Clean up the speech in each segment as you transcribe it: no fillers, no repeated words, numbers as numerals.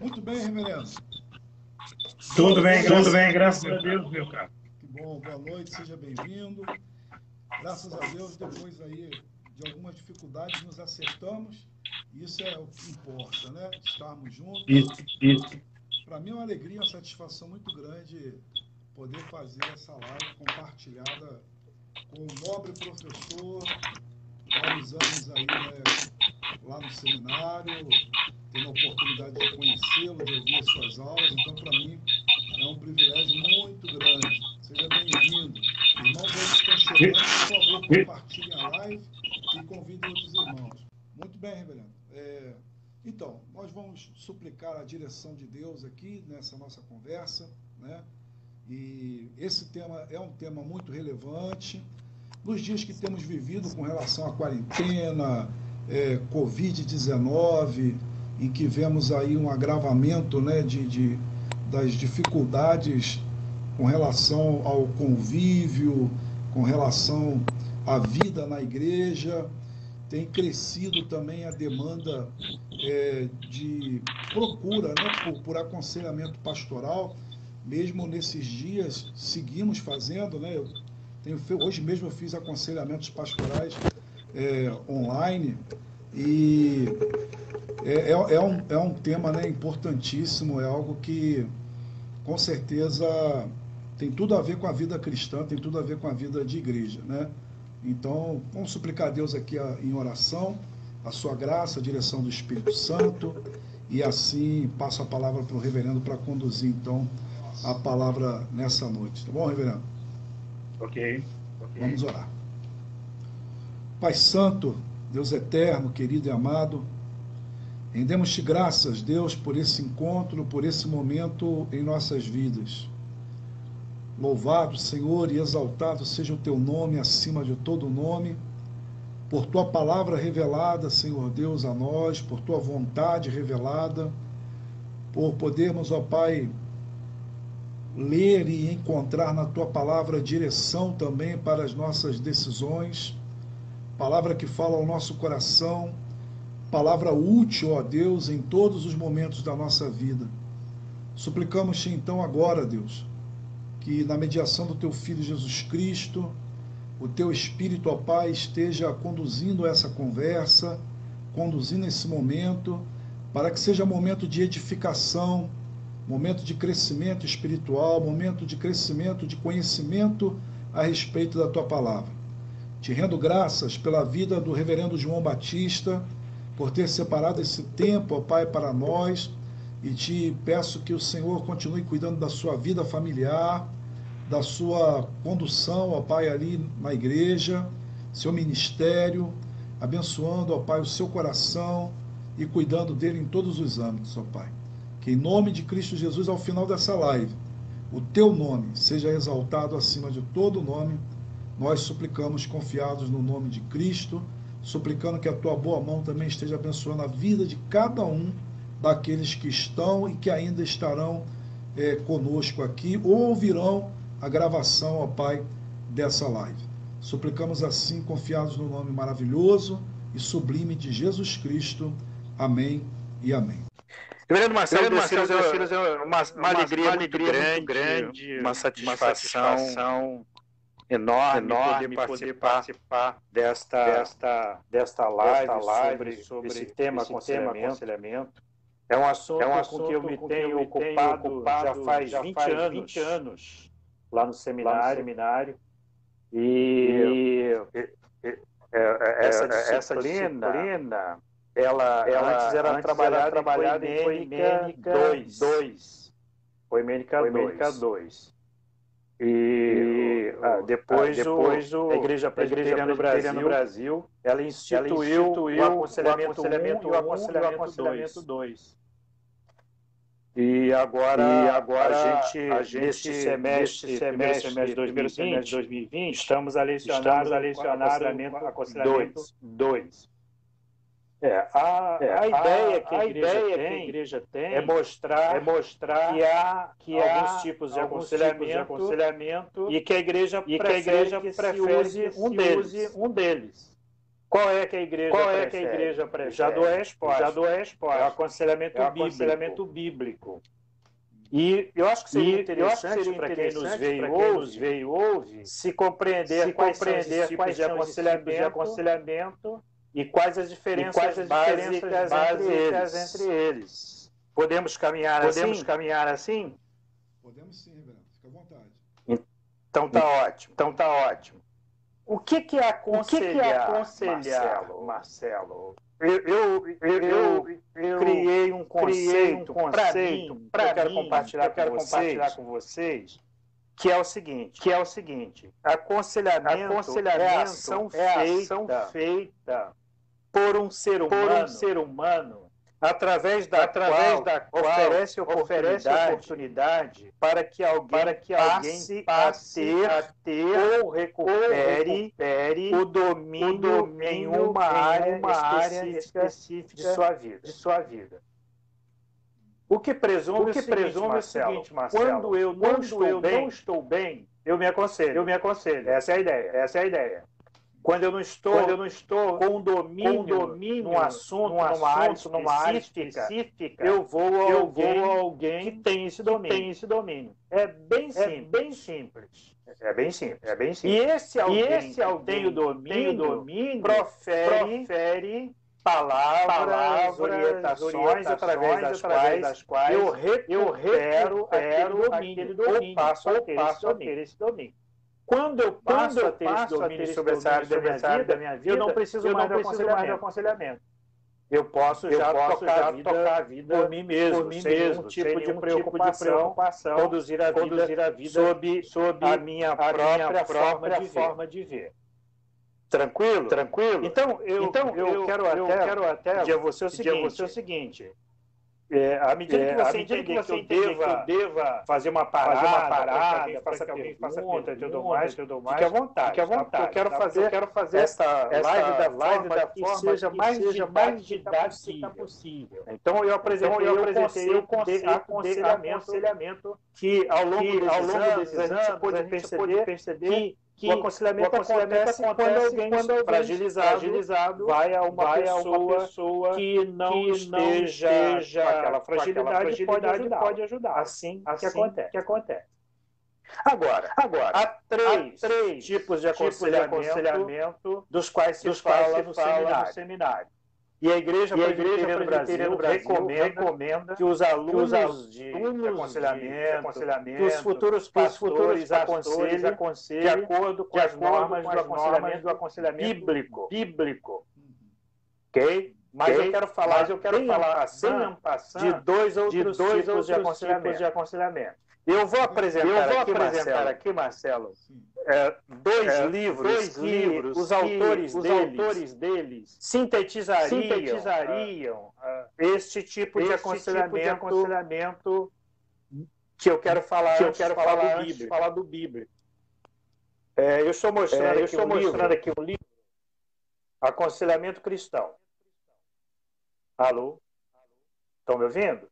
Muito bem, reverendo. Tudo bem, graças a Deus, meu caro. Que bom, boa noite, seja bem-vindo. Graças a Deus, depois aí de algumas dificuldades, nos acertamos. Isso é o que importa, né? Estarmos juntos. Isso. Para mim é uma alegria, uma satisfação muito grande poder fazer essa live compartilhada com o nobre professor, vários anos aí, né, lá no seminário, tendo a oportunidade de conhecê-lo, de ouvir as suas aulas. Então, para mim, é um privilégio muito grande. Seja bem-vindo. Irmãos aí que estão chegando, por favor, compartilhem a live e convidem outros irmãos. Muito bem, reverendo. Então, nós vamos suplicar a direção de Deus aqui nessa nossa conversa, né? E esse tema é um tema muito relevante. Nos dias que temos vivido com relação à quarentena, Covid-19, em que vemos aí um agravamento, né, das dificuldades com relação ao convívio, com relação à vida na igreja, tem crescido também a demanda de procura, né, por aconselhamento pastoral. Mesmo nesses dias, seguimos fazendo, né? Hoje mesmo eu fiz aconselhamentos pastorais online e é um tema, né, importantíssimo, é algo que com certeza tem tudo a ver com a vida cristã, tem tudo a ver com a vida de igreja, né? Então, vamos suplicar a Deus aqui em oração, a sua graça, a direção do Espírito Santo, e assim passo a palavra para o reverendo para conduzir, então, a palavra nessa noite. Tá bom, reverendo? Ok. Vamos orar. Pai Santo, Deus eterno, querido e amado, rendemos-te graças, Deus, por esse encontro, por esse momento em nossas vidas. Louvado, Senhor, e exaltado seja o teu nome acima de todo nome, por tua palavra revelada, Senhor Deus, a nós, por tua vontade revelada, por podermos, ó Pai, ler e encontrar na tua palavra direção também para as nossas decisões, palavra que fala ao nosso coração, palavra útil, ó Deus, em todos os momentos da nossa vida. Suplicamos-te então agora, Deus, que na mediação do teu Filho Jesus Cristo, o teu Espírito, ó Pai, esteja conduzindo essa conversa, conduzindo esse momento, para que seja momento de edificação, momento de crescimento espiritual, momento de crescimento, de conhecimento a respeito da tua palavra. Te rendo graças pela vida do reverendo João Batista, por ter separado esse tempo, ó Pai, para nós, e te peço que o Senhor continue cuidando da sua vida familiar, da sua condução, ó Pai, ali na igreja, seu ministério, abençoando, ó Pai, o seu coração e cuidando dele em todos os âmbitos, ó Pai. Que em nome de Cristo Jesus, ao final dessa live, o teu nome seja exaltado acima de todo nome. Nós suplicamos, confiados no nome de Cristo, suplicando que a tua boa mão também esteja abençoando a vida de cada um daqueles que estão e que ainda estarão conosco aqui, ou ouvirão a gravação, ó Pai, dessa live. Suplicamos assim, confiados no nome maravilhoso e sublime de Jesus Cristo. Amém e amém. Reverendo Marcelo Desfilas, é uma alegria muito grande, uma satisfação enorme poder participar desta live sobre esse tema aconselhamento. É um assunto com que eu me tenho ocupado já faz 20 anos lá no seminário. E essa disciplina, ela antes era trabalhada em Poimênica 2. Poimênica 2. E depois a Igreja Presbiteriana do Brasil, ela instituiu o aconselhamento 1 e o aconselhamento 2. E agora a gente neste semestre, primeiro semestre de 2020, estamos a lecionar o aconselhamento 2. A ideia que a igreja tem é mostrar que há alguns tipos de aconselhamento e que a igreja prefere que se use um deles. Qual é que a igreja prefere? Já dou a resposta. É o aconselhamento bíblico. E eu acho que seria interessante para quem nos veio e ouve se compreender quais são esses tipos de aconselhamento e quais as diferenças básicas entre eles. Podemos caminhar assim? Podemos sim, reverendo. Fica à vontade. Então tá ótimo. O que é aconselhar, Marcelo? Eu criei um conceito para mim, que eu quero compartilhar com vocês, que é o seguinte: aconselhamento é a ação feita por um ser humano, através da qual oferece oportunidade para que alguém passe a ter ou recupere o domínio em uma área específica de sua vida. O que presume o seguinte, Marcelo, quando eu não estou bem, eu me aconselho. Essa é a ideia. Quando eu não estou com domínio num assunto, numa área específica, eu vou a alguém que tem esse domínio. É bem simples. E esse alguém que tem o domínio profere palavras, orientações através das quais eu recupero aquele domínio, ou passo a ter esse domínio. Quando eu passo a ter esse domínio sobre essa área da minha vida, eu não preciso mais do aconselhamento. Eu posso já tocar a vida por mim mesmo, sem nenhum tipo de preocupação, conduzir a vida sob a minha própria forma de ver. Tranquilo? Então, eu quero até dizer a você o seguinte. À medida que você entender que eu deva fazer uma parada, para que alguém faça pergunta e tudo mais, fique à vontade. Eu quero fazer essa live da forma que seja mais didática possível. Então, eu apresentei o conceito de aconselhamento que, ao longo desses anos, a gente pôde perceber que o aconselhamento acontece quando alguém fragilizado vai a uma pessoa que não esteja com aquela fragilidade pode ajudar. Assim que acontece. Agora, há três tipos de aconselhamento dos quais se fala no seminário. E a Igreja Presbiteriana do Brasil recomenda que os alunos de aconselhamento, que os futuros pastores aconselhem de acordo com as normas do aconselhamento bíblico. Ok? Mas eu quero falar de dois outros tipos de aconselhamento. Eu vou apresentar aqui, Marcelo, dois livros que os autores deles sintetizariam este tipo de aconselhamento que eu quero falar antes de falar do bíblico. Eu estou mostrando aqui um livro, Aconselhamento Cristão. Alô? Estão me ouvindo?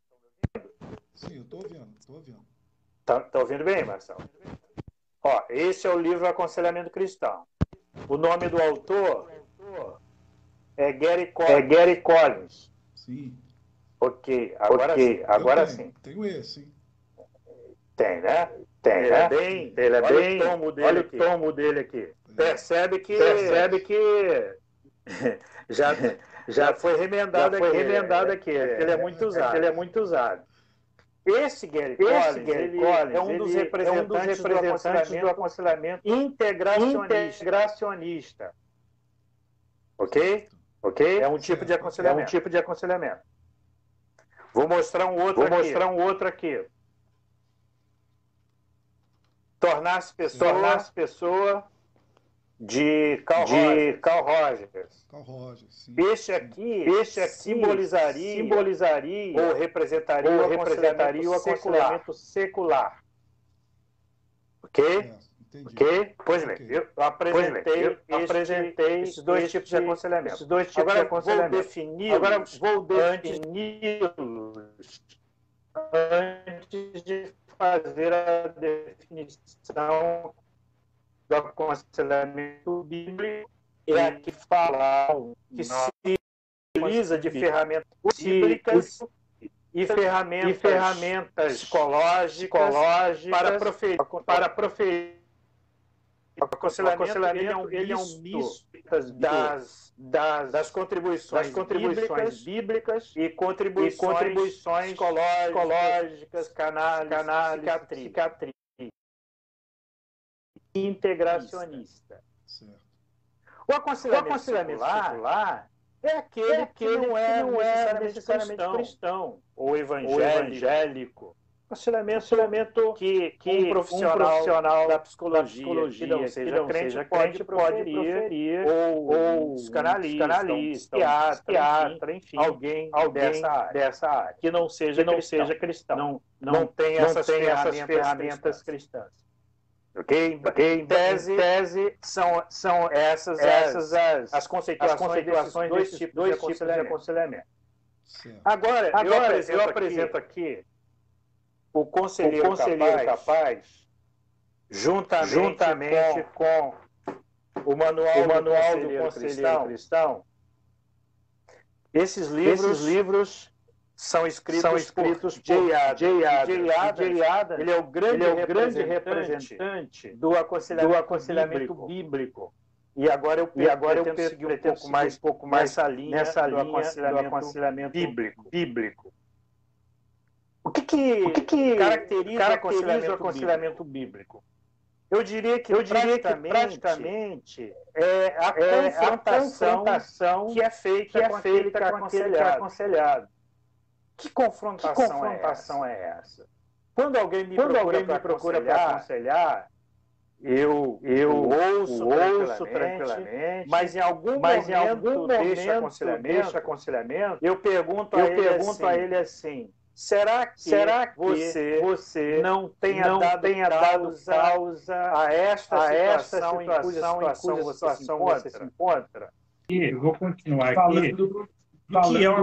Sim, eu estou ouvindo. Tá ouvindo bem, Marcelo? Ó, esse é o livro Aconselhamento Cristão. O nome do autor é Gary Collins. Sim. Ok, agora sim. Tenho esse, hein? Tem, né? Olha o tombo dele aqui. Percebe que já foi remendado aqui. Ele é muito usado. Esse Gary Collins é um dos representantes do aconselhamento integracionista. Ok? É um tipo de aconselhamento. Vou mostrar um outro aqui. Tornar-se pessoa de Carl Rogers. Sim. Este aqui simbolizaria ou representaria o aconselhamento secular. Ok? Ok? Pois bem, eu apresentei esses dois tipos de aconselhamento. Agora vou defini-los antes de fazer a definição do aconselhamento bíblico é a que fala que se utiliza de ferramentas bíblicas e ferramentas psicológicas para proferir. O aconselhamento ele é um misto das contribuições bíblicas e contribuições psicológicas, canálise, psiquiatria e integracionista. Certo. O aconselhamento secular é aquele que não é necessariamente cristão ou evangélico. Aconselhamento que um profissional da psicologia que não seja crente pode proferir, ou psicanalista, enfim, alguém dessa área, que não seja cristão, não tem essas ferramentas cristãs. Ok? Em tese são essas as conceituações desses dois tipos de aconselhamento. Certo. Agora eu apresento aqui o conselheiro capaz, juntamente com o manual do conselheiro cristão. Esses livros são escritos por Jay Adams. Ele é o grande representante do aconselhamento bíblico. E agora eu pretendo seguir um pouco mais nessa linha do aconselhamento bíblico. O que caracteriza o aconselhamento bíblico? Eu diria que praticamente é a confrontação que é feita com aquele que é aconselhado. Que confrontação é essa? Quando alguém me procura para aconselhar, eu ouço tranquilamente, mas em algum momento desse aconselhamento, eu pergunto a ele assim: será que você não tenha dado causa a esta situação em cuja situação você se encontra? Eu vou continuar aqui do que é o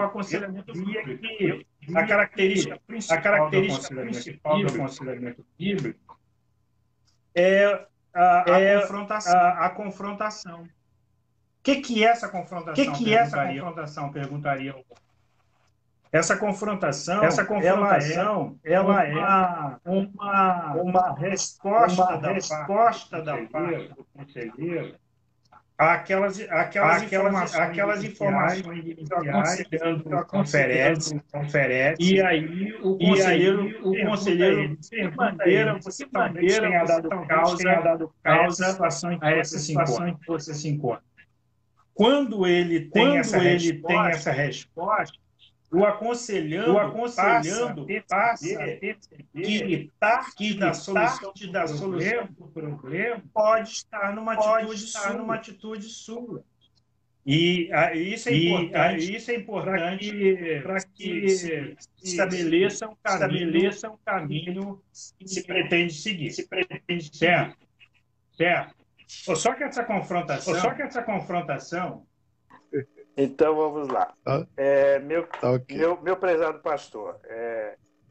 aconselhamento bíblico. A característica principal do aconselhamento bíblico é a confrontação. O que é essa confrontação? Perguntaria eu. Essa confrontação ela é uma resposta da parte do conselheiro aquelas informações iniciais que o conselheiro oferece, e aí o conselheiro de maneira você talvez tenha dado causa a essa situação em que você se encontra. Quando ele tem essa resposta, o aconselhando passa a perceber que da solução do problema pode estar numa atitude sua. E isso é importante para que se estabeleça um caminho que se pretende seguir. Certo? Só que essa confrontação. Então vamos lá. Meu prezado pastor,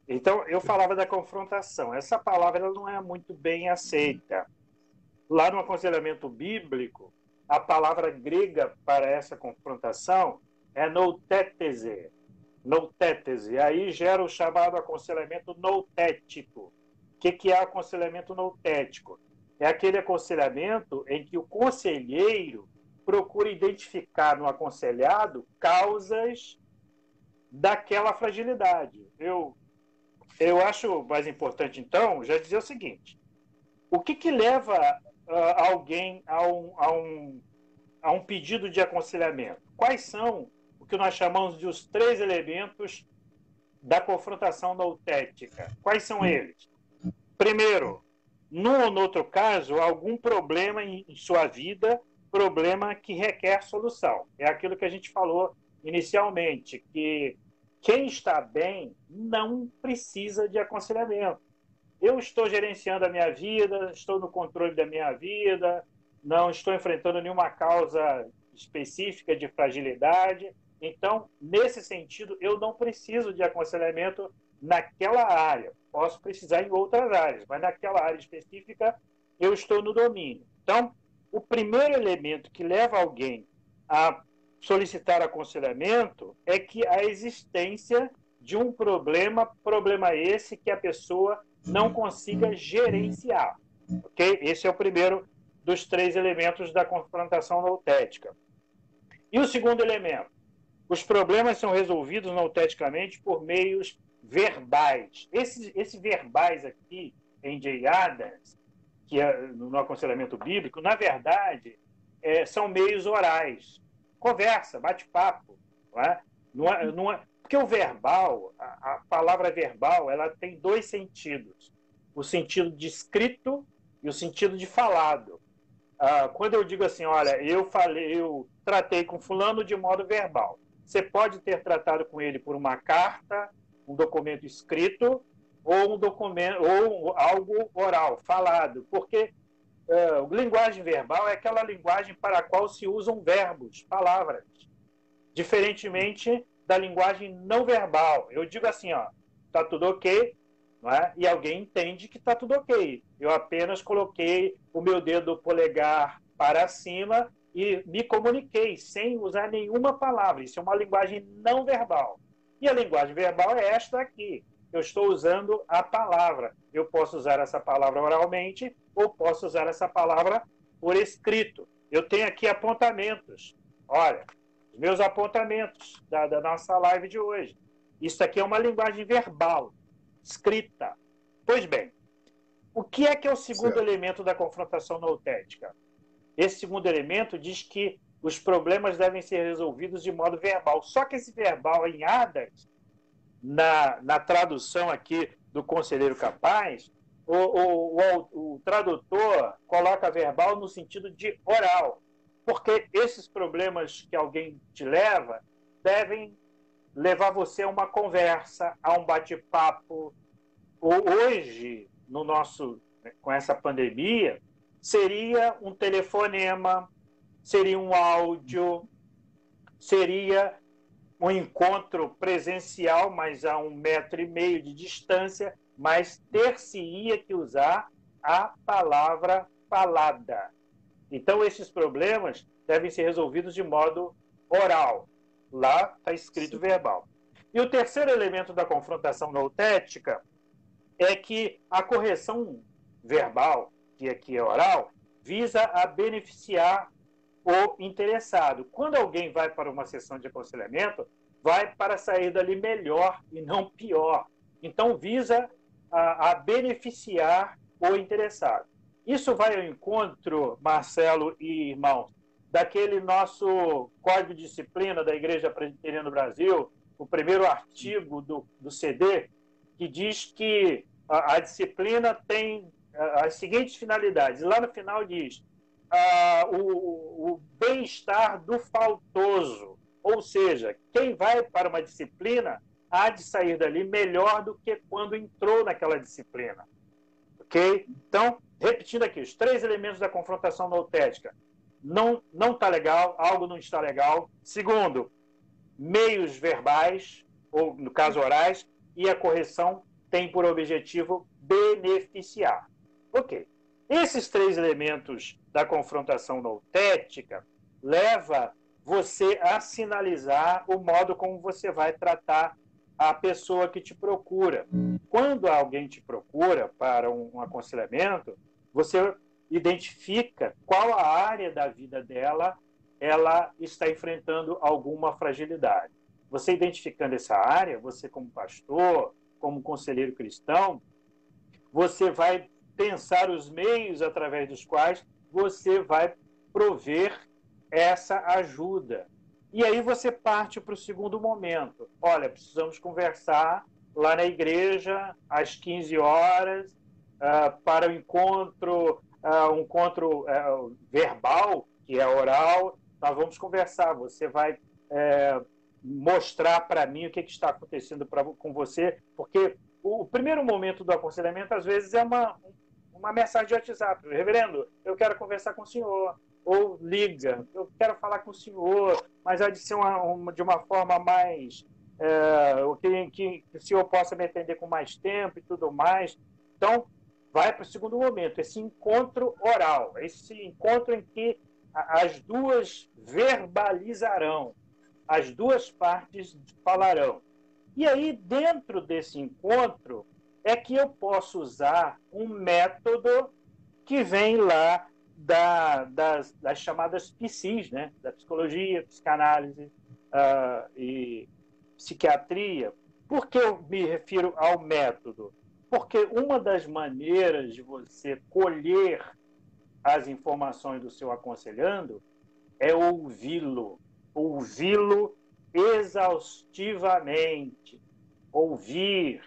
então eu falava da confrontação. Essa palavra ela não é muito bem aceita. Lá no aconselhamento bíblico, a palavra grega para essa confrontação é noutétese. Aí gera o chamado aconselhamento noutético. O que é aconselhamento noutético? É aquele aconselhamento em que o conselheiro procura identificar no aconselhado causas daquela fragilidade. Eu acho mais importante, então, já dizer o seguinte: o que leva alguém a um pedido de aconselhamento? Quais são o que nós chamamos de os 3 elementos da confrontação noutética? Quais são eles? Primeiro, num ou no outro caso, algum problema em sua vida, problema que requer solução. É aquilo que a gente falou inicialmente, que quem está bem não precisa de aconselhamento. Eu estou gerenciando a minha vida, estou no controle da minha vida, não estou enfrentando nenhuma causa específica de fragilidade. Então, nesse sentido, eu não preciso de aconselhamento naquela área. Posso precisar em outras áreas, mas naquela área específica eu estou no domínio. Então, o primeiro elemento que leva alguém a solicitar aconselhamento é que a existência de um problema esse que a pessoa não consiga gerenciar. Ok? Esse é o primeiro dos 3 elementos da confrontação noutética. E o segundo elemento? Os problemas são resolvidos nouteticamente por meios verbais. Esse verbais aqui, em J. Adams, que é no aconselhamento bíblico, na verdade, são meios orais. Conversa, bate-papo. Porque o verbal, a palavra verbal, ela tem 2 sentidos. O sentido de escrito e o sentido de falado. Quando eu digo assim, olha, eu tratei com fulano de modo verbal. Você pode ter tratado com ele por uma carta, um documento escrito ou um documento ou algo oral, falado, porque linguagem verbal é aquela linguagem para a qual se usam verbos, palavras, diferentemente da linguagem não verbal. Eu digo assim, ó, tá tudo ok, não é? E alguém entende que tá tudo ok. Eu apenas coloquei o meu dedo polegar para cima e me comuniquei sem usar nenhuma palavra. Isso é uma linguagem não verbal. E a linguagem verbal é esta aqui. Eu estou usando a palavra. Eu posso usar essa palavra oralmente ou posso usar essa palavra por escrito. Eu tenho aqui apontamentos. Olha, os meus apontamentos da nossa live de hoje. Isso aqui é uma linguagem verbal, escrita. Pois bem, o que é o segundo elemento da confrontação noutética? Esse segundo elemento diz que os problemas devem ser resolvidos de modo verbal. Só que esse verbal em Adams, na tradução aqui do Conselheiro Capaz, o tradutor coloca verbal no sentido de oral. Porque esses problemas que alguém te leva devem levar você a uma conversa, a um bate-papo. Hoje, com essa pandemia, seria um telefonema, seria um áudio, seria um encontro presencial, mas a 1,5 metro de distância, mas ter-se-ia que usar a palavra falada. Então, esses problemas devem ser resolvidos de modo oral. Lá está escrito verbal. E o terceiro elemento da confrontação noutética é que a correção verbal, que aqui é oral, visa a beneficiar o interessado. Quando alguém vai para uma sessão de aconselhamento, vai para sair dali melhor e não pior. Então, visa a beneficiar o interessado. Isso vai ao encontro, Marcelo e irmãos, daquele nosso Código de Disciplina da Igreja Presbiteriana do Brasil, o primeiro artigo do CD, que diz que a disciplina tem as seguintes finalidades. Lá no final diz o bem-estar do faltoso, ou seja, quem vai para uma disciplina há de sair dali melhor do que quando entrou naquela disciplina. Ok? Então, repetindo aqui, os 3 elementos da confrontação noutética. Não está legal, algo não está legal. Segundo, meios verbais, ou no caso orais, e a correção tem por objetivo beneficiar. Ok. Esses 3 elementos da confrontação noutética leva você a sinalizar o modo como você vai tratar a pessoa que te procura. Quando alguém te procura para um aconselhamento, você identifica qual a área da vida dela ela está enfrentando alguma fragilidade. Você identificando essa área, você como pastor, como conselheiro cristão, você vai pensar os meios através dos quais você vai prover essa ajuda. E aí você parte para o segundo momento. Olha, precisamos conversar lá na igreja às 15 horas para o encontro verbal, que é oral. Nós vamos conversar. Você vai mostrar para mim o que está acontecendo com você, porque o primeiro momento do aconselhamento, às vezes, é uma mensagem de WhatsApp. Reverendo, eu quero conversar com o senhor. Ou liga, eu quero falar com o senhor, mas há de ser de uma forma mais... que o senhor possa me atender com mais tempo e tudo mais. Então, vai para o segundo momento, esse encontro oral, esse encontro em que as duas verbalizarão, as duas partes falarão. E aí, dentro desse encontro, é que eu posso usar um método que vem lá das chamadas PSIs, né? Da psicologia, psicanálise e psiquiatria. Por que eu me refiro ao método? Porque uma das maneiras de você colher as informações do seu aconselhando é ouvi-lo exaustivamente, ouvir,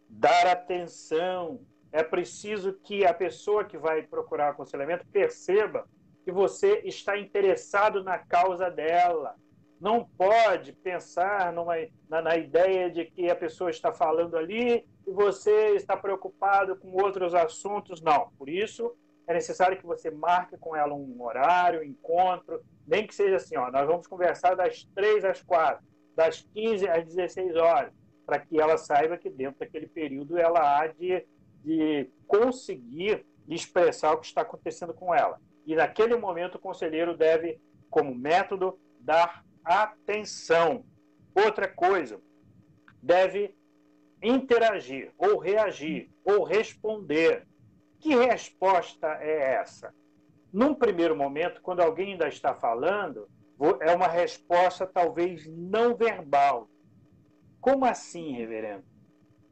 dar atenção. É preciso que a pessoa que vai procurar aconselhamento perceba que você está interessado na causa dela. Não pode pensar na ideia de que a pessoa está falando ali e você está preocupado com outros assuntos. Não. Por isso, é necessário que você marque com ela um horário, um encontro, nem que seja assim, ó, nós vamos conversar das 3 às 4, das 15 às 16 horas, para que ela saiba que dentro daquele período ela há de conseguir expressar o que está acontecendo com ela. E naquele momento o conselheiro deve, como método, dar atenção. Outra coisa, deve interagir, ou reagir, ou responder. Que resposta é essa? Num primeiro momento, quando alguém ainda está falando, é uma resposta talvez não verbal. Como assim, reverendo?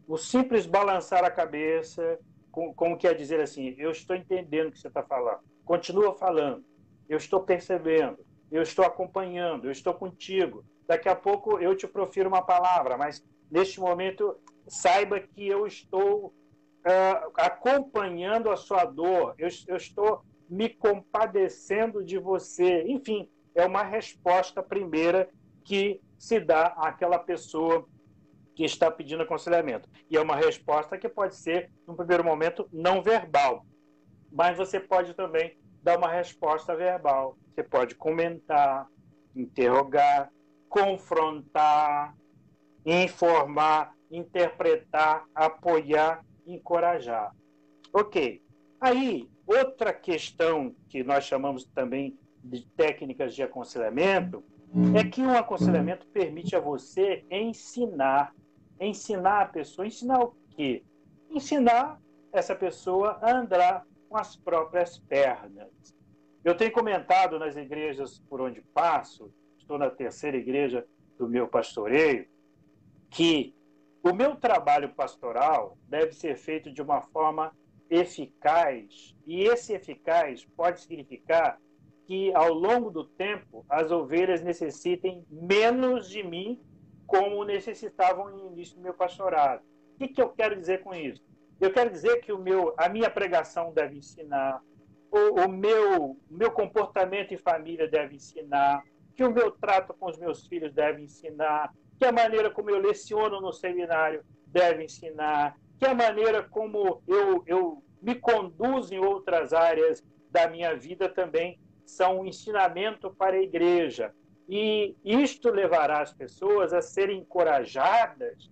O simples balançar a cabeça, como quer dizer assim, eu estou entendendo o que você está falando. Continua falando. Eu estou percebendo. Eu estou acompanhando. Eu estou contigo. Daqui a pouco eu te profiro uma palavra, mas neste momento saiba que eu estou acompanhando a sua dor. Eu estou me compadecendo de você. Enfim, é uma resposta primeira que se dá àquela pessoa que está pedindo aconselhamento. E é uma resposta que pode ser, no primeiro momento, não verbal. Mas você pode também dar uma resposta verbal. Você pode comentar, interrogar, confrontar, informar, interpretar, apoiar, encorajar. Ok. Aí, outra questão que nós chamamos também de técnicas de aconselhamento é que um aconselhamento permite a você ensinar a pessoa. Ensinar o quê? Ensinar essa pessoa a andar com as próprias pernas. Eu tenho comentado nas igrejas por onde passo, estou na terceira igreja do meu pastoreio, que o meu trabalho pastoral deve ser feito de uma forma eficaz, e esse eficaz pode significar que, ao longo do tempo, as ovelhas necessitem menos de mim como necessitavam no início do meu pastorado. O que eu quero dizer com isso? Eu quero dizer que a minha pregação deve ensinar, o meu comportamento em família deve ensinar, que o meu trato com os meus filhos deve ensinar, que a maneira como eu leciono no seminário deve ensinar, que a maneira como eu me conduzo em outras áreas da minha vida também são um ensinamento para a igreja. E isto levará as pessoas a serem encorajadas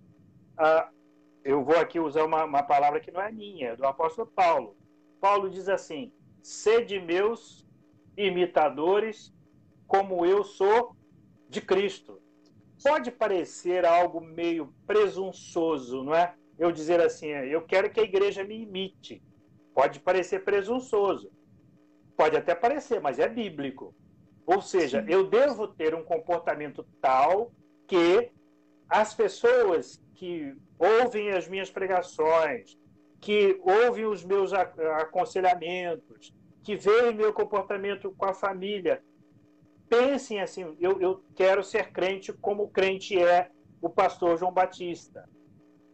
eu vou aqui usar uma palavra que não é minha, é do apóstolo Paulo. Paulo diz assim: sede meus imitadores, como eu sou de Cristo. Pode parecer algo meio presunçoso, não é? Eu dizer assim, eu quero que a igreja me imite. Pode parecer presunçoso. Pode até parecer, mas é bíblico. Ou seja, eu devo ter um comportamento tal que as pessoas que ouvem as minhas pregações, que ouvem os meus aconselhamentos, que veem meu comportamento com a família, pensem assim, eu quero ser crente como o crente é o pastor João Batista.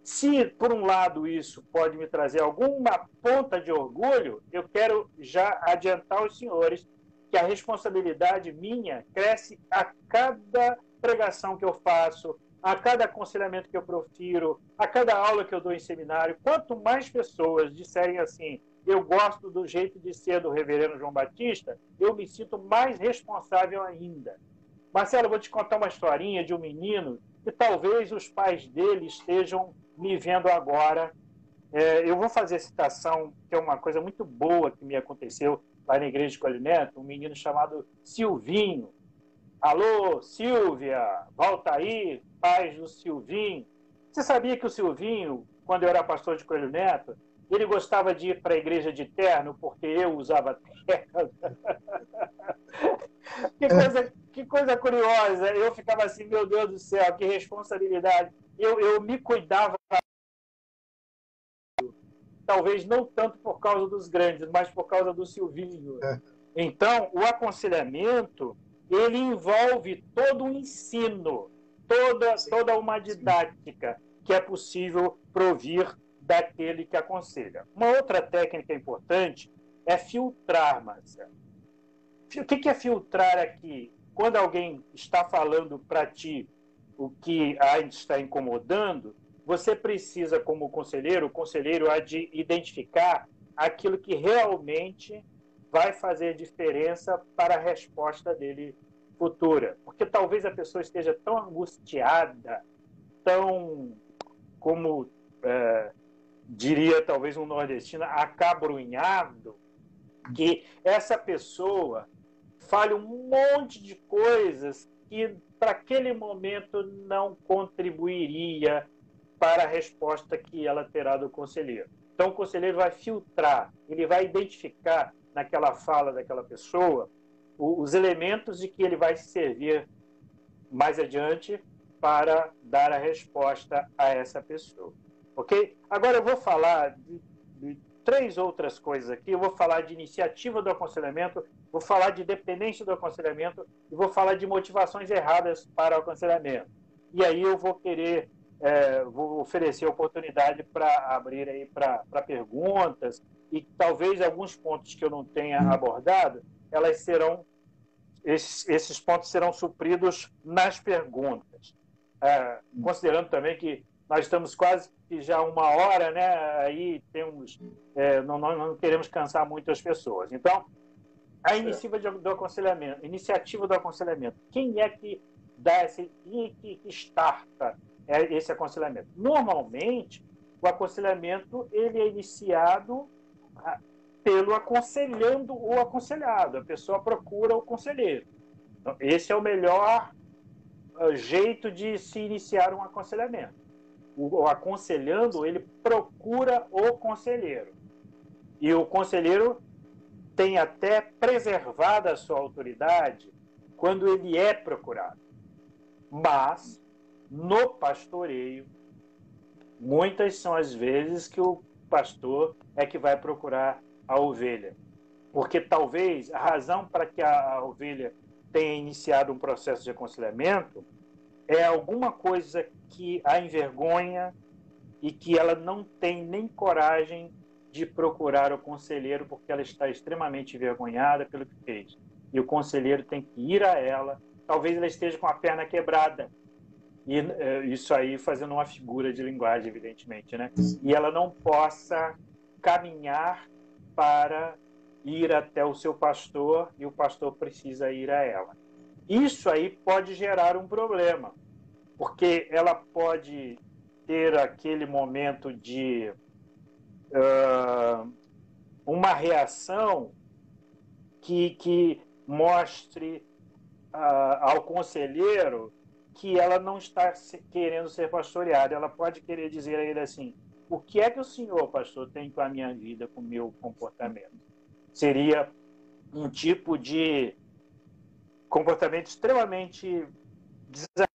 Se, por um lado, isso pode me trazer alguma ponta de orgulho, eu quero já adiantar aos senhores que a responsabilidade minha cresce a cada pregação que eu faço, a cada aconselhamento que eu profiro, a cada aula que eu dou em seminário. Quanto mais pessoas disserem assim, eu gosto do jeito de ser do reverendo João Batista, eu me sinto mais responsável ainda. Marcelo, eu vou te contar uma historinha de um menino que talvez os pais dele estejam me vendo agora eu vou fazer a citação, que é uma coisa muito boa que me aconteceu lá na igreja de Coelho Neto, um menino chamado Silvinho. Alô, Silvia, volta aí, paz do Silvinho. Você sabia que o Silvinho, quando eu era pastor de Coelho Neto, ele gostava de ir para a igreja de terno porque eu usava terno? Que coisa curiosa. Eu ficava assim, meu Deus do céu, que responsabilidade. Eu me cuidava, talvez não tanto por causa dos grandes, mas por causa do Silvinho. Então, o aconselhamento, ele envolve todo um ensino, toda uma didática que é possível provir daquele que aconselha. Uma outra técnica importante é filtrar, Marcelo. O que é filtrar aqui? Quando alguém está falando para ti o que ainda está incomodando, você precisa, como conselheiro, o conselheiro há de identificar aquilo que realmente vai fazer diferença para a resposta dele futura. Porque talvez a pessoa esteja tão angustiada, tão, como diria talvez um nordestino, acabrunhado, que essa pessoa fale um monte de coisas que para aquele momento não contribuiria para a resposta que ela terá do conselheiro. Então, o conselheiro vai filtrar, ele vai identificar naquela fala daquela pessoa os elementos de que ele vai se servir mais adiante para dar a resposta a essa pessoa. Ok? Agora eu vou falar de 3 outras coisas aqui. Eu vou falar de iniciativa do aconselhamento, vou falar de dependência do aconselhamento e vou falar de motivações erradas para o aconselhamento. E aí eu vou querer, vou oferecer oportunidade para abrir aí para perguntas e talvez alguns pontos que eu não tenha abordado, esses pontos serão supridos nas perguntas. Considerando também que nós estamos quase que já 1 hora, né? Aí temos, não queremos cansar muito as pessoas. Então, a iniciativa do aconselhamento, quem é que dá que starta esse aconselhamento? Normalmente, o aconselhamento ele é iniciado pelo aconselhando o aconselhado. A pessoa procura o conselheiro. Então, esse é o melhor jeito de se iniciar um aconselhamento. O aconselhando, ele procura o conselheiro. E o conselheiro tem até preservado a sua autoridade quando ele é procurado. Mas, no pastoreio, muitas são as vezes que o pastor é que vai procurar a ovelha. Porque talvez a razão para que a ovelha tenha iniciado um processo de aconselhamento é alguma coisa que a envergonha e que ela não tem nem coragem de procurar o conselheiro porque ela está extremamente envergonhada pelo que fez. E o conselheiro tem que ir a ela, talvez ela esteja com a perna quebrada, e isso aí fazendo uma figura de linguagem, evidentemente, né? E ela não possa caminhar para ir até o seu pastor e o pastor precisa ir a ela. Isso aí pode gerar um problema, porque ela pode ter aquele momento de uma reação que mostre ao conselheiro que ela não está querendo ser pastoreada. Ela pode querer dizer a ele assim: o que é que o senhor, pastor, tem com a minha vida, com o meu comportamento? Seria um tipo de comportamento extremamente desagradável,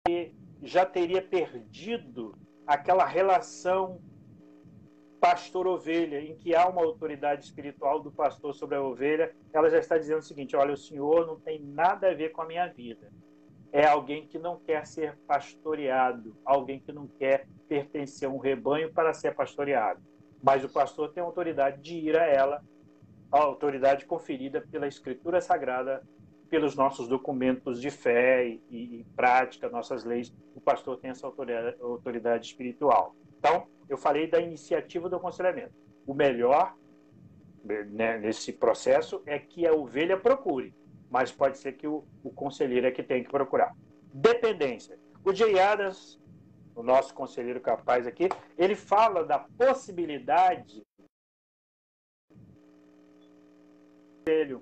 que já teria perdido aquela relação pastor-ovelha, em que há uma autoridade espiritual do pastor sobre a ovelha. Ela já está dizendo o seguinte: olha, o senhor não tem nada a ver com a minha vida. É alguém que não quer ser pastoreado, alguém que não quer pertencer a um rebanho para ser pastoreado. Mas o pastor tem a autoridade de ir a ela, a autoridade conferida pela Escritura Sagrada, pelos nossos documentos de fé e prática, nossas leis. O pastor tem essa autoridade espiritual. Então, eu falei da iniciativa do aconselhamento. O melhor, né, nesse processo é que a ovelha procure, mas pode ser que o conselheiro é que tem que procurar. Dependência. O Jay Adams, o nosso conselheiro capaz aqui, ele fala da possibilidade dele,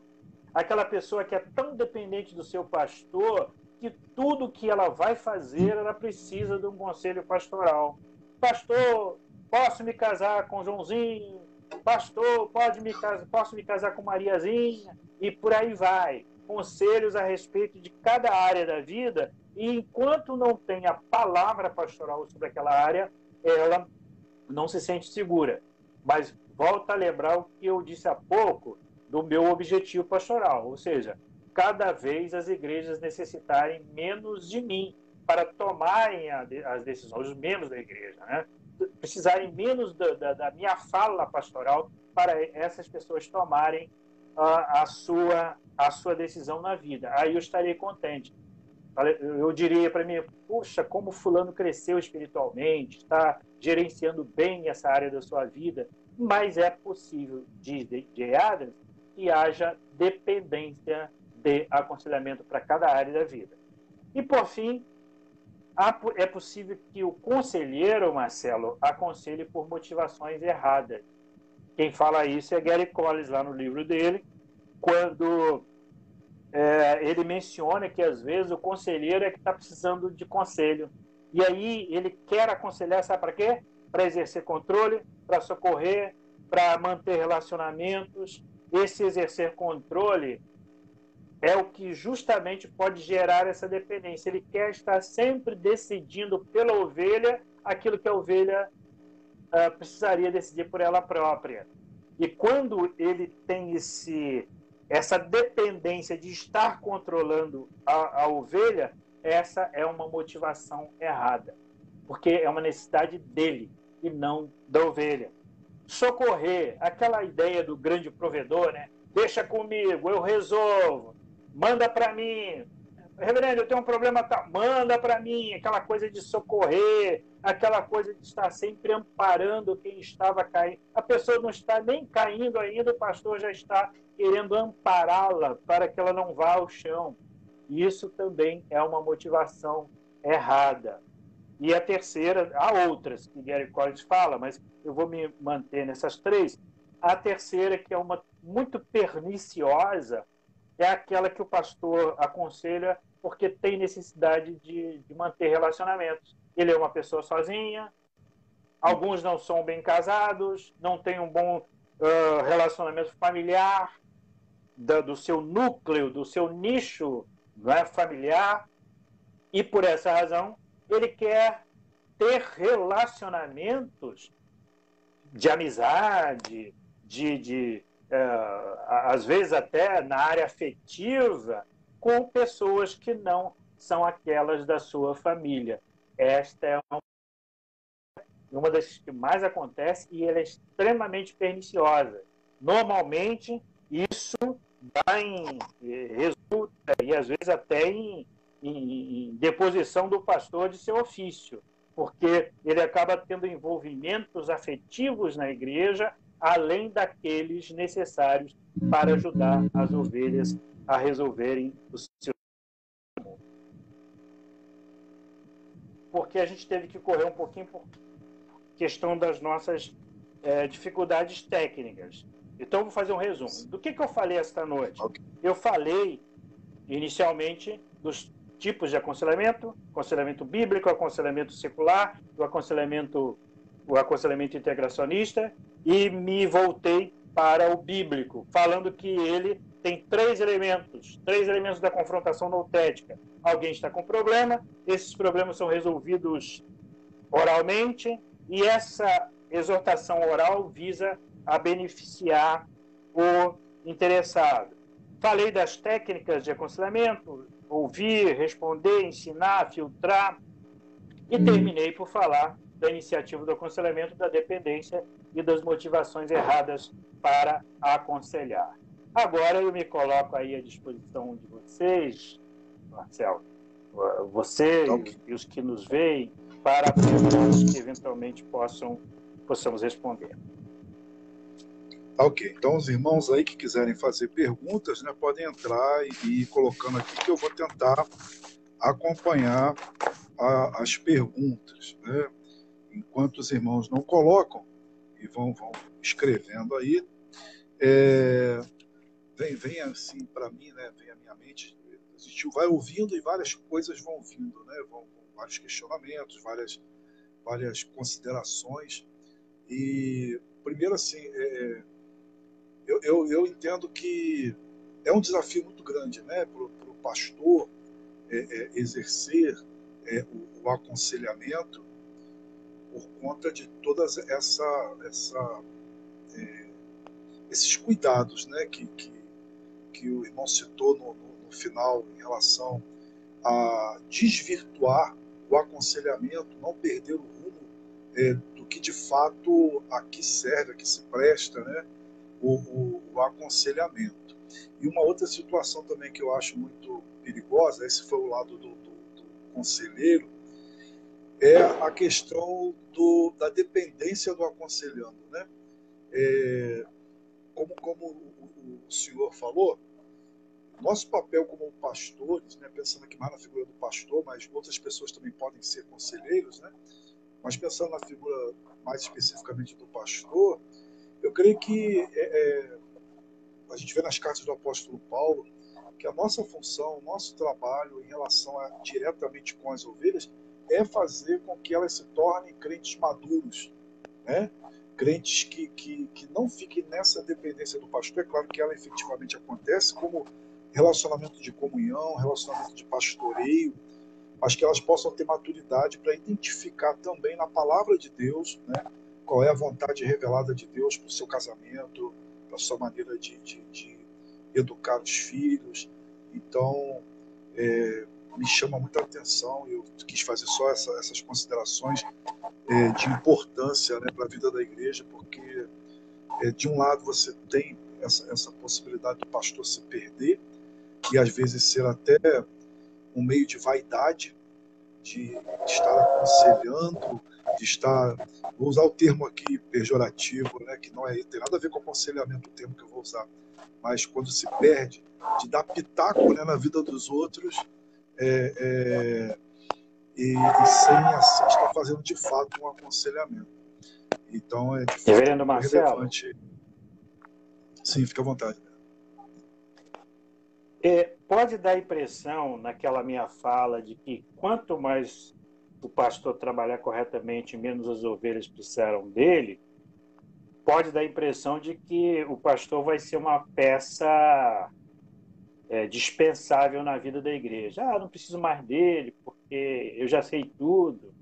aquela pessoa que é tão dependente do seu pastor que tudo que ela vai fazer, ela precisa de um conselho pastoral. Pastor, posso me casar com Joãozinho? Pastor, posso me casar com Mariazinha? E por aí vai. Conselhos a respeito de cada área da vida, e enquanto não tem a palavra pastoral sobre aquela área, ela não se sente segura. Mas volta a lembrar o que eu disse há pouco do meu objetivo pastoral, ou seja, cada vez as igrejas necessitarem menos de mim para tomarem as decisões, os membros da igreja, né? Precisarem menos da minha fala pastoral para essas pessoas tomarem a sua decisão na vida. Aí eu estarei contente. Eu diria para mim, puxa, como fulano cresceu espiritualmente, está gerenciando bem essa área da sua vida, mas é possível, diz J. Adams, que haja dependência de aconselhamento para cada área da vida. E, por fim, é possível que o conselheiro, Marcelo, aconselhe por motivações erradas. Quem fala isso é Gary Collins, lá no livro dele, quando ele menciona que, às vezes, o conselheiro é que está precisando de conselho. E aí ele quer aconselhar, sabe para quê? Para exercer controle, para socorrer, para manter relacionamentos. Esse exercer controle é o que justamente pode gerar essa dependência. Ele quer estar sempre decidindo pela ovelha aquilo que a ovelha precisaria decidir por ela própria. E quando ele tem essa dependência de estar controlando a ovelha, essa é uma motivação errada, porque é uma necessidade dele e não da ovelha. Socorrer, aquela ideia do grande provedor, né? Deixa comigo, eu resolvo, manda para mim. Reverendo, eu tenho um problema, tá? Manda para mim. Aquela coisa de socorrer, aquela coisa de estar sempre amparando quem estava caindo. A pessoa não está nem caindo ainda, o pastor já está querendo ampará-la para que ela não vá ao chão. Isso também é uma motivação errada. E a terceira, há outras que Gary Collins fala, mas eu vou me manter nessas três. A terceira, que é uma muito perniciosa, é aquela que o pastor aconselha porque tem necessidade de manter relacionamentos. Ele é uma pessoa sozinha, alguns não são bem casados, não têm um bom relacionamento familiar, do seu núcleo, do seu nicho, não é, familiar, e por essa razão ele quer ter relacionamentos de amizade, às vezes até na área afetiva, com pessoas que não são aquelas da sua família. Esta é uma das que mais acontece e ela é extremamente perniciosa. Normalmente, isso resulta, e às vezes até em deposição do pastor de seu ofício, porque ele acaba tendo envolvimentos afetivos na igreja, além daqueles necessários para ajudar as ovelhas a resolverem os seus problemas. Porque a gente teve que correr um pouquinho por questão das nossas dificuldades técnicas. Então, vou fazer um resumo. Do que eu falei esta noite? Eu falei, inicialmente, dos tipos de aconselhamento bíblico, aconselhamento secular, o aconselhamento integracionista, e me voltei para o bíblico, falando que ele tem três elementos da confrontação noutética. Alguém está com problema, esses problemas são resolvidos oralmente, e essa exortação oral visa a beneficiar o interessado. Falei das técnicas de aconselhamento, ouvir, responder, ensinar, filtrar, e terminei por falar da iniciativa do aconselhamento, da dependência e das motivações erradas para aconselhar. Agora eu me coloco aí à disposição de vocês, Marcelo, vocês e os que nos veem, para perguntas que eventualmente possamos responder. Ok, então os irmãos aí que quiserem fazer perguntas, né, podem entrar e ir colocando aqui que eu vou tentar acompanhar as perguntas, né? Enquanto os irmãos não colocam e vão escrevendo aí, vem assim para mim, né? Vem à minha mente, a gente vai ouvindo e várias coisas vão vindo, né? Vão vários questionamentos, várias considerações. E primeiro assim, eu entendo que é um desafio muito grande, né, para o pastor exercer o aconselhamento por conta de todas esses cuidados, né, que o irmão citou no final em relação a desvirtuar o aconselhamento, não perder o rumo do que de fato aqui serve, aqui se presta, né, o aconselhamento. E uma outra situação também que eu acho muito perigosa, esse foi o lado do conselheiro, é a questão da dependência do aconselhando, né? Como o senhor falou, nosso papel como pastores, né, pensando aqui mais na figura do pastor, mas outras pessoas também podem ser conselheiros, né? Mas pensando na figura mais especificamente do pastor, eu creio que a gente vê nas cartas do apóstolo Paulo que a nossa função, o nosso trabalho em relação diretamente com as ovelhas é fazer com que elas se tornem crentes maduros, né? Crentes que não fiquem nessa dependência do pastor. É claro que ela efetivamente acontece como relacionamento de comunhão, relacionamento de pastoreio, mas que elas possam ter maturidade para identificar também na palavra de Deus, né, qual é a vontade revelada de Deus para o seu casamento, para a sua maneira de educar os filhos. Então, me chama muita atenção, eu quis fazer só essas considerações de importância, né, para a vida da igreja, porque de um lado você tem essa possibilidade do pastor se perder e às vezes ser até um meio de vaidade, de estar aconselhando, de estar, vou usar o termo aqui pejorativo, né, que não tem nada a ver com aconselhamento, o termo que eu vou usar, mas quando se perde, de dar pitaco, né, na vida dos outros, e sem assim estar fazendo de fato um aconselhamento. Então é de fato Reverendo Marcelo, relevante. Sim, fica à vontade. Pode dar a impressão, naquela minha fala, de que quanto mais o pastor trabalhar corretamente, menos as ovelhas precisarão dele. Pode dar a impressão de que o pastor vai ser uma peça dispensável na vida da igreja. Não preciso mais dele, porque eu já sei tudo.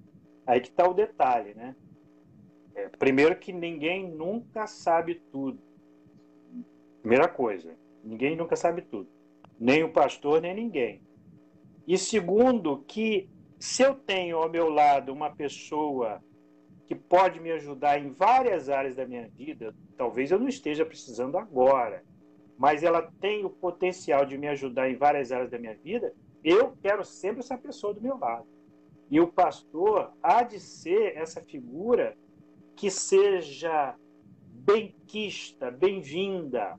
Aí que está o detalhe, né? Primeiro que ninguém nunca sabe tudo. Primeira coisa, ninguém nunca sabe tudo. Nem o pastor, nem ninguém. E segundo, que se eu tenho ao meu lado uma pessoa que pode me ajudar em várias áreas da minha vida, talvez eu não esteja precisando agora, mas ela tem o potencial de me ajudar em várias áreas da minha vida, eu quero sempre essa pessoa do meu lado. E o pastor há de ser essa figura que seja benquista, bem-vinda.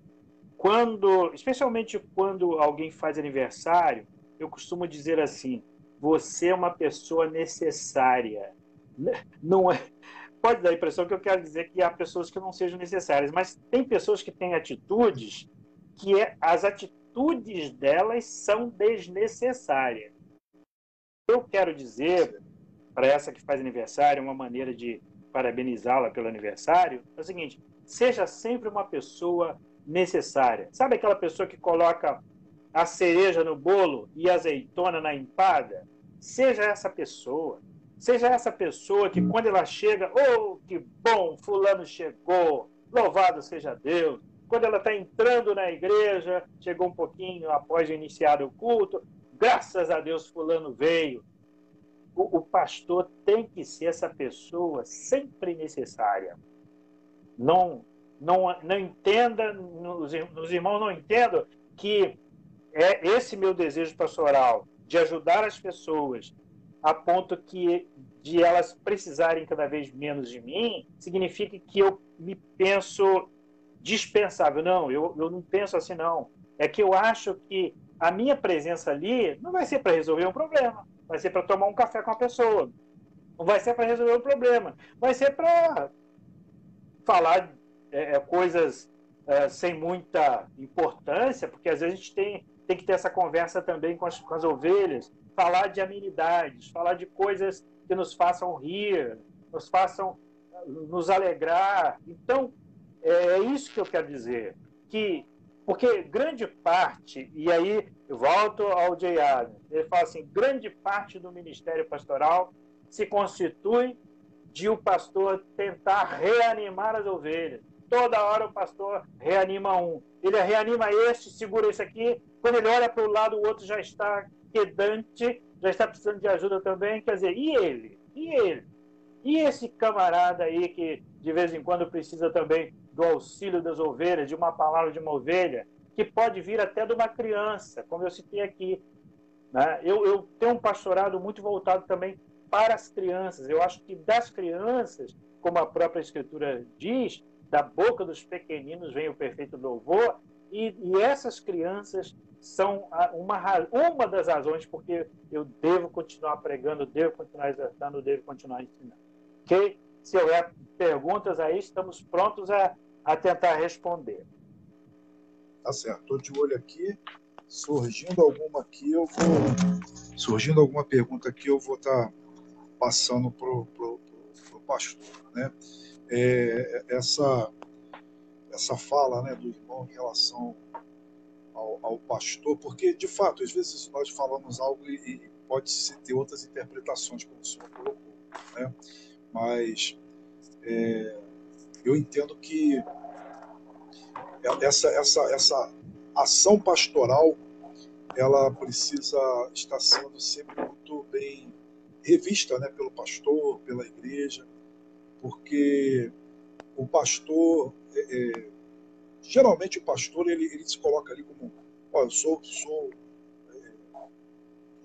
Especialmente quando alguém faz aniversário, eu costumo dizer assim: você é uma pessoa necessária. Não é, pode dar a impressão que eu quero dizer que há pessoas que não sejam necessárias, mas tem pessoas que têm atitudes que as atitudes delas são desnecessárias. Eu quero dizer para essa que faz aniversário, uma maneira de parabenizá-la pelo aniversário, é o seguinte: seja sempre uma pessoa necessária. Sabe aquela pessoa que coloca a cereja no bolo e a azeitona na empada? Seja essa pessoa. Seja essa pessoa que quando ela chega, oh, que bom, fulano chegou, louvado seja Deus. Quando ela está entrando na igreja, chegou um pouquinho após iniciar o culto, graças a Deus fulano veio. O pastor tem que ser essa pessoa sempre necessária. Não entenda, os irmãos não entendam que esse meu desejo pastoral de ajudar as pessoas a ponto de elas precisarem cada vez menos de mim, significa que eu me penso dispensável. Não, eu não penso assim, não. É que eu acho que a minha presença ali não vai ser para resolver um problema, vai ser para tomar um café com a pessoa, não vai ser para resolver um problema, vai ser para falar coisas sem muita importância, porque às vezes a gente tem que ter essa conversa também com as ovelhas, falar de amenidades, falar de coisas que nos façam rir, nos façam nos alegrar. Então, é isso que eu quero dizer, porque grande parte, e aí eu volto ao J. Adams, ele fala assim, grande parte do ministério pastoral se constitui de o pastor tentar reanimar as ovelhas. Toda hora o pastor reanima um. Ele reanima este, segura esse aqui. Quando ele olha para o lado, o outro já está quedante, já está precisando de ajuda também. Quer dizer, e ele? E ele? E esse camarada aí que de vez em quando precisa também do auxílio das ovelhas, de uma palavra de uma ovelha, que pode vir até de uma criança, como eu citei aqui. Né? Eu tenho um pastorado muito voltado também para as crianças. Eu acho que das crianças, como a própria Escritura diz, da boca dos pequeninos vem o perfeito louvor, e essas crianças são uma das razões porque eu devo continuar pregando, devo continuar exercitando, devo continuar ensinando. Ok? Se houver perguntas aí, estamos prontos a tentar responder. Tá certo, estou de olho aqui. Surgindo alguma pergunta aqui, eu vou estar passando pro pastor, né? Essa fala, né, do irmão em relação ao pastor, porque de fato às vezes nós falamos algo e pode-se ter outras interpretações, como o senhor colocou, né? Mas eu entendo que essa ação pastoral ela precisa estar sendo sempre muito bem revista, né, pelo pastor, pela igreja, porque o pastor, geralmente o pastor ele se coloca ali como, eu sou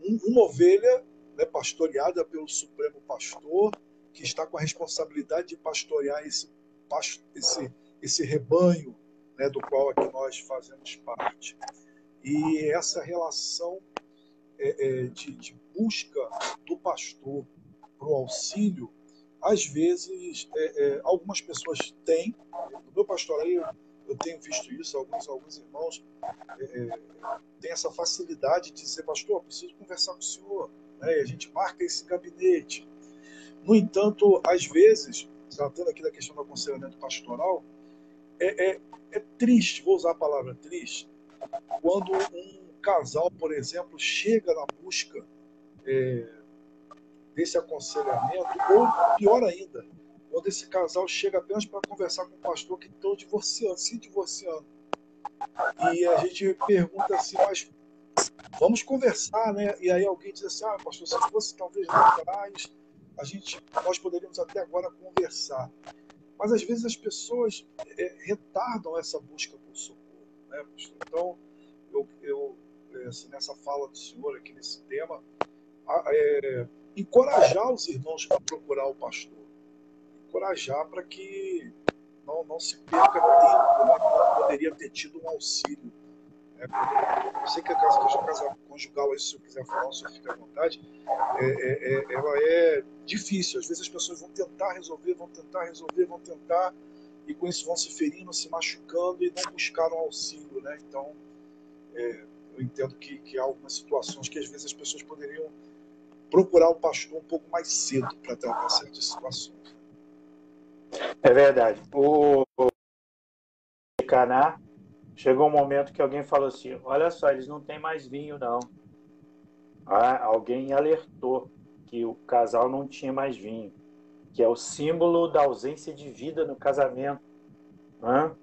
uma ovelha, né, pastoreada pelo Supremo Pastor, que está com a responsabilidade de pastorear esse rebanho, né, do qual aqui nós fazemos parte. E essa relação de busca do pastor para o auxílio, às vezes, algumas pessoas têm. No meu pastoreio, eu tenho visto isso, alguns irmãos têm essa facilidade de dizer, pastor, eu preciso conversar com o senhor, né? E a gente marca esse gabinete. No entanto, às vezes, tratando aqui da questão do aconselhamento pastoral, é triste, vou usar a palavra triste, quando um casal, por exemplo, chega na busca desse aconselhamento, ou pior ainda, quando esse casal chega apenas para conversar com o pastor que estão se divorciando. E a gente pergunta assim, mas vamos conversar, né? E aí alguém diz assim, pastor, se fosse talvez lá atrás, nós poderíamos até agora conversar. Mas às vezes as pessoas retardam essa busca por socorro, né, pastor? Então, eu assim, nessa fala do senhor aqui nesse tema, encorajar os irmãos para procurar o pastor, encorajar para que não se perca tempo, né, que não poderia ter tido um auxílio. Né? Eu sei que a casa conjugal, aí, se eu quiser falar, o senhor fica à vontade, ela é difícil. Às vezes as pessoas vão tentar resolver, e com isso vão se ferindo, se machucando e não buscaram auxílio. Né? Então, eu entendo que há algumas situações que às vezes as pessoas poderiam procurar o pastor um pouco mais cedo para tratar certas situações. É verdade. O Caná, chegou um momento que alguém falou assim, olha só, eles não têm mais vinho, não. Alguém alertou que o casal não tinha mais vinho, que é o símbolo da ausência de vida no casamento. Né?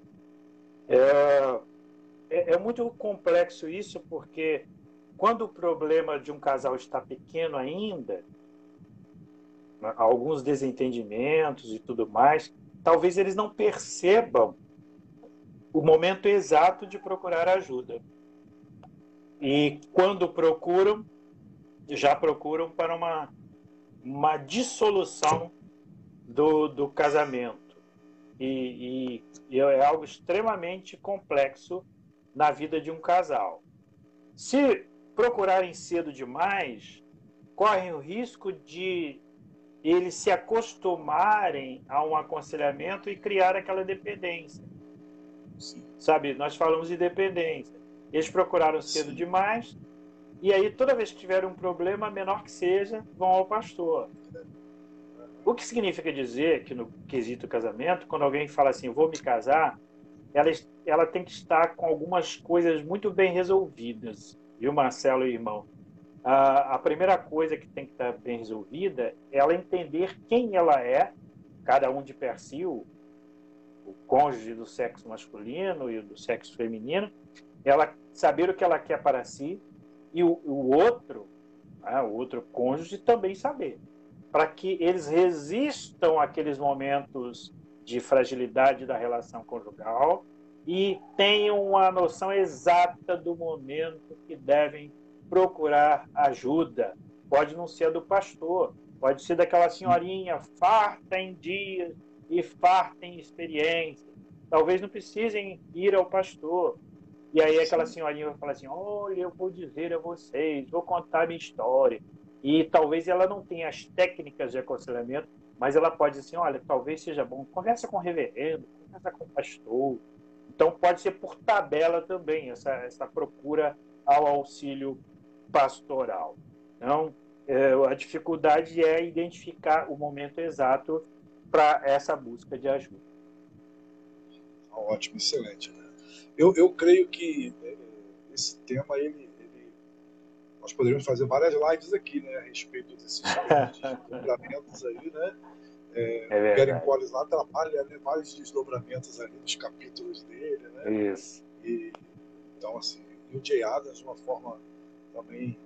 É muito complexo isso, porque quando o problema de um casal está pequeno ainda, alguns desentendimentos e tudo mais, talvez eles não percebam o momento exato de procurar ajuda. E quando procuram, já procuram para uma dissolução do casamento. E é algo extremamente complexo na vida de um casal. Se procurarem cedo demais, correm o risco de eles se acostumarem a um aconselhamento e criar aquela dependência. Sabe, nós falamos de dependência. Eles procuraram cedo demais, e aí toda vez que tiver um problema, menor que seja, vão ao pastor. O que significa dizer que no quesito casamento, quando alguém fala assim, vou me casar, ela tem que estar com algumas coisas muito bem resolvidas, viu, Marcelo e irmão? A primeira coisa que tem que estar bem resolvida é ela entender quem ela é, cada um de per si, o cônjuge do sexo masculino e do sexo feminino, ela saber o que ela quer para si, e o outro cônjuge também saber, para que eles resistam àqueles momentos de fragilidade da relação conjugal e tenham uma noção exata do momento que devem procurar ajuda. Pode não ser do pastor, pode ser daquela senhorinha farta em dias e farta em experiência. Talvez não precisem ir ao pastor. E aí aquela senhorinha vai falar assim, olha, eu vou dizer a vocês, vou contar a minha história. E talvez ela não tenha as técnicas de aconselhamento, mas ela pode dizer assim, olha, talvez seja bom, conversa com o reverendo, conversa com o pastor. Então pode ser por tabela também essa procura ao auxílio pastoral. Então, a dificuldade é identificar o momento exato para essa busca de ajuda. Ótimo, excelente. Eu creio que esse tema, nós poderíamos fazer várias lives aqui, né, a respeito desses desdobramentos aí, né? Karen Collis lá trabalha, né, vários desdobramentos ali nos capítulos dele, né? Isso. Então, assim, e o Jay Adams de uma forma também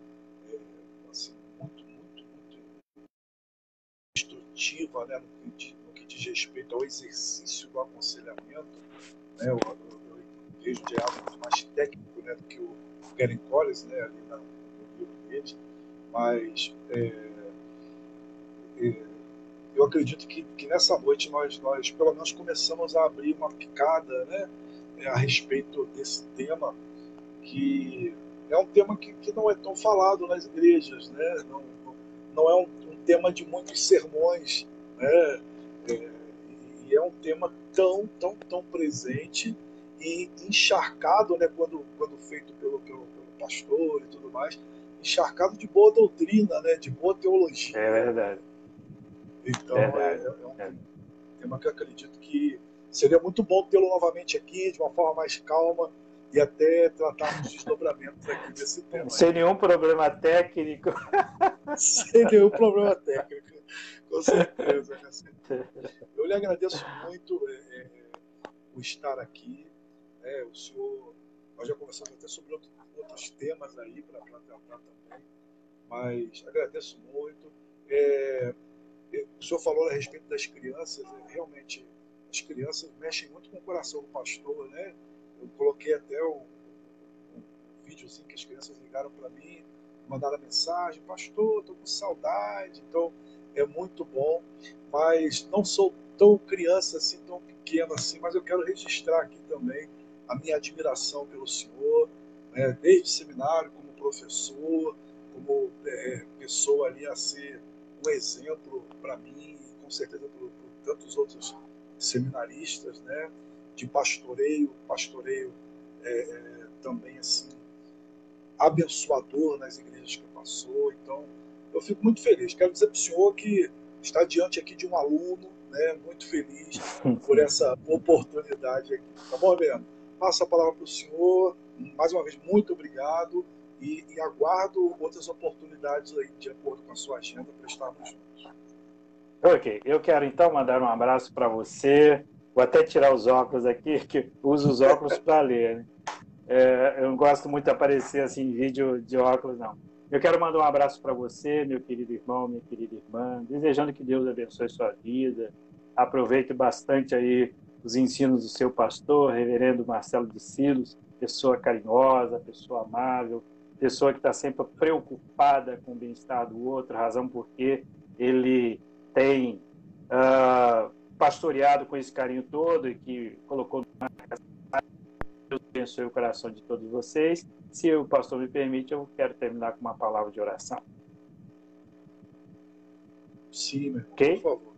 assim, muito instrutiva, né, no que diz respeito ao exercício do aconselhamento, né? Eu vejo o Jay Adams mais técnico, né, do que o Karen Collis, né, ali no livro deles, mas eu acredito que nessa noite nós pelo menos começamos a abrir uma picada, né, a respeito desse tema, que é um tema que não é tão falado nas igrejas, né? Não é um tema de muitos sermões, né? E é um tema tão presente e encharcado, né, quando feito pelo pastor e tudo mais, encharcado de boa doutrina, né, de boa teologia. É verdade. Então, é um tema que eu acredito que seria muito bom tê-lo novamente aqui, de uma forma mais calma, e até tratarmos os desdobramentos aqui desse tema. Sem nenhum problema técnico. Sem nenhum problema técnico, com certeza. Eu lhe agradeço muito por estar aqui. O senhor, nós já conversamos até sobre outros temas aí para tratar também, mas agradeço muito. O senhor falou a respeito das crianças, realmente as crianças mexem muito com o coração do pastor, né? Eu coloquei até um videozinho que as crianças ligaram para mim, mandaram mensagem, pastor, estou com saudade, então é muito bom, mas não sou tão criança assim, tão pequeno assim, mas eu quero registrar aqui também a minha admiração pelo senhor, né? Desde o seminário, como professor, como pessoa ali a ser um exemplo para mim e com certeza por tantos outros seminaristas, né, de pastoreio também assim abençoador nas igrejas que passou. Então eu fico muito feliz. Quero dizer para o senhor que está diante aqui de um aluno, né, muito feliz por essa oportunidade aqui. Tá bom, Leandro? Passo a palavra para o senhor. Mais uma vez, muito obrigado. E aguardo outras oportunidades aí, de acordo com a sua agenda, para estarmos juntos. Ok, eu quero então mandar um abraço para você. Vou até tirar os óculos aqui, que uso os óculos para ler, né? Eu não gosto muito de aparecer assim em vídeo de óculos, não. Eu quero mandar um abraço para você, meu querido irmão, minha querida irmã, desejando que Deus abençoe sua vida. Aproveite bastante aí os ensinos do seu pastor, reverendo Marcelo de Silos, pessoa carinhosa, pessoa amável, pessoa que está sempre preocupada com o bem-estar do outro, razão porque ele tem pastoreado com esse carinho todo e que colocou abençoe o coração de todos vocês. Se o pastor me permite, eu quero terminar com uma palavra de oração. Sim, meu irmão, Ok? por favor.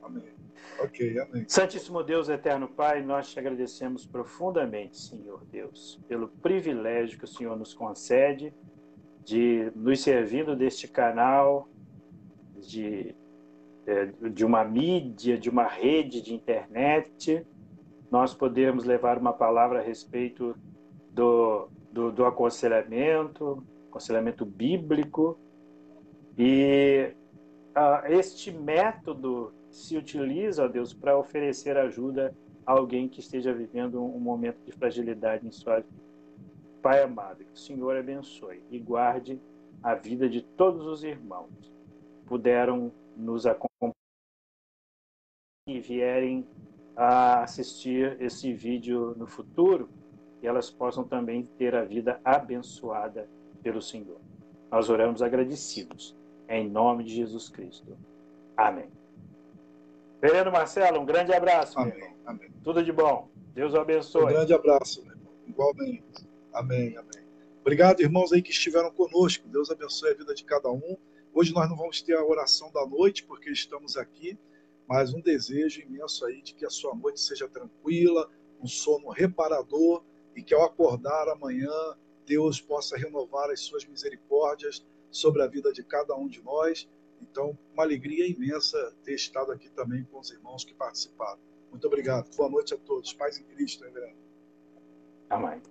Amém. Ok, amém. Santíssimo Deus, eterno Pai, nós te agradecemos profundamente, Senhor Deus, pelo privilégio que o Senhor nos concede de nos servindo deste canal, de uma mídia, de uma rede de internet, nós podermos levar uma palavra a respeito do aconselhamento bíblico, e este método se utiliza, ó Deus, para oferecer ajuda a alguém que esteja vivendo um momento de fragilidade em sua vida. Pai amado, que o Senhor abençoe e guarde a vida de todos os irmãos que puderam nos acompanhar e vierem a assistir esse vídeo no futuro, e elas possam também ter a vida abençoada pelo Senhor. Nós oramos agradecidos, em nome de Jesus Cristo. Amém. Reverendo Marcelo, um grande abraço, meu irmão. Amém. Tudo de bom. Deus o abençoe. Um grande abraço, meu irmão. Igualmente. Amém, amém. Obrigado, irmãos aí que estiveram conosco. Deus abençoe a vida de cada um. Hoje nós não vamos ter a oração da noite, porque estamos aqui, mas um desejo imenso aí de que a sua noite seja tranquila, um sono reparador, e que ao acordar amanhã, Deus possa renovar as suas misericórdias sobre a vida de cada um de nós. Então, uma alegria imensa ter estado aqui também com os irmãos que participaram. Muito obrigado. Boa noite a todos. Paz em Cristo, reverendo. Amém.